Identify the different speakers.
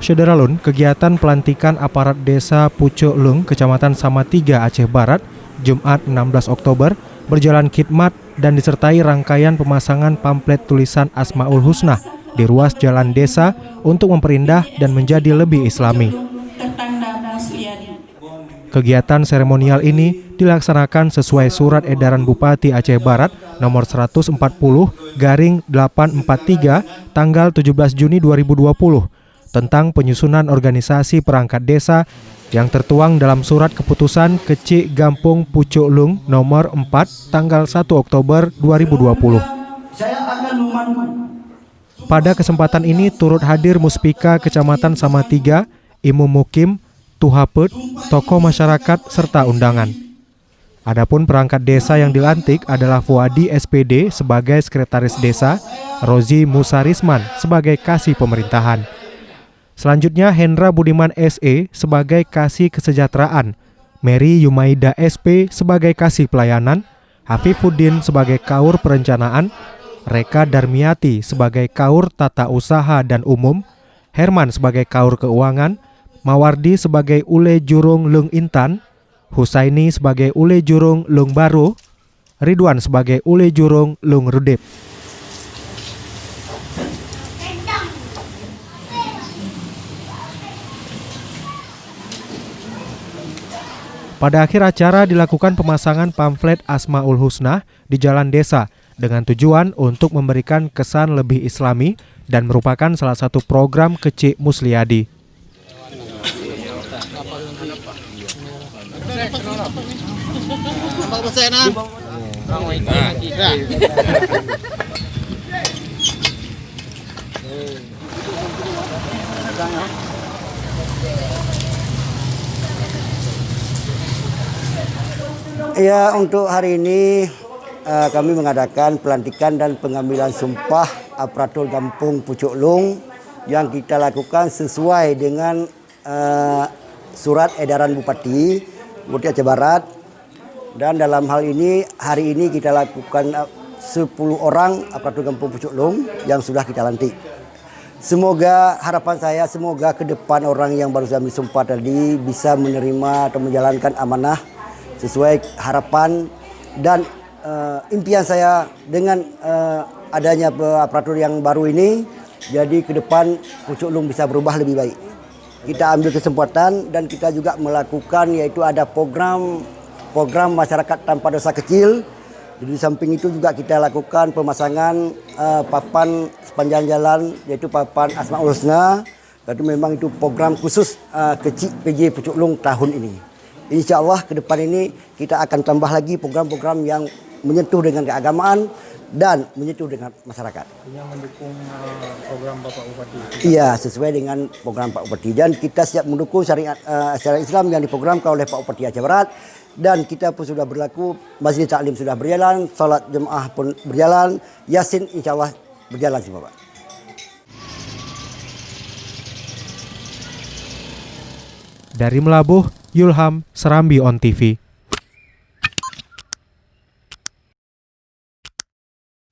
Speaker 1: Syederalun, kegiatan pelantikan aparat desa Pucuk Lung, Kecamatan Samatiga, Aceh Barat, Jumat 16 Oktober, berjalan khidmat dan disertai rangkaian pemasangan pamflet tulisan Asmaul Husna di ruas jalan desa untuk memperindah dan menjadi lebih islami. Kegiatan seremonial ini dilaksanakan sesuai surat edaran Bupati Aceh Barat nomor 140/843 tanggal 17 Juni 2020 tentang penyusunan organisasi perangkat desa yang tertuang dalam surat keputusan Kecik Gampung Pucuk Lung nomor 4 tanggal 1 Oktober 2020. Pada kesempatan ini turut hadir Muspika Kecamatan Samatiga, Imam Mukim, Tuhapet, tokoh masyarakat, serta undangan. Adapun perangkat desa yang dilantik adalah Fuadi SPD sebagai Sekretaris Desa, Rozi Musarisman sebagai Kasih Pemerintahan. Selanjutnya Hendra Budiman SE sebagai Kasih Kesejahteraan, Mary Yumaida SP sebagai Kasih Pelayanan, Hafifuddin sebagai Kaur Perencanaan, Reka Darmiati sebagai Kaur Tata Usaha dan Umum, Herman sebagai Kaur Keuangan, Mawardi sebagai Ule Jurung Lung Intan, Husaini sebagai Ule Jurung Lung Baru, Ridwan sebagai Ule Jurung Lung Rudip. Pada akhir acara dilakukan pemasangan pamflet Asmaul Husna di jalan desa dengan tujuan untuk memberikan kesan lebih islami dan merupakan salah satu program Kecik Musliadi.
Speaker 2: Ya, untuk hari ini kami mengadakan pelantikan dan pengambilan sumpah aparatur Kampung Pucuk Lung yang kita lakukan sesuai dengan surat edaran Bupati Aceh Barat. Dan dalam hal ini, hari ini kita lakukan 10 orang aparatur Kampung Pucuk Lung yang sudah kita lantik. Semoga harapan saya, semoga ke depan orang yang baru ambil sumpah tadi bisa menerima atau menjalankan amanah sesuai harapan dan impian saya dengan adanya aparatur yang baru ini. Jadi ke depan Pucuk Lung bisa berubah lebih baik. Kita ambil kesempatan dan kita juga melakukan yaitu ada program masyarakat tanpa dosa kecil. Jadi di samping itu juga kita lakukan pemasangan papan sepanjang jalan yaitu papan Asmaul Husna. Itu memang itu program khusus Kecik PJ Pucuk Lung tahun ini. Insya Allah ke depan ini kita akan tambah lagi program-program yang menyentuh dengan keagamaan dan menyentuh dengan masyarakat.
Speaker 3: Yang mendukung program Bapak Bupati.
Speaker 2: Iya, sesuai dengan program Pak Bupati. Dan kita siap mendukung syariat Islam yang diprogramkan oleh Pak Bupati Aceh Barat. Dan kita pun sudah berlaku, Majlis Taklim sudah berjalan, salat jemaah pun berjalan, Yasin insya Allah berjalan semua Pak.
Speaker 1: Dari Melabuh, Yulham, Serambi On TV.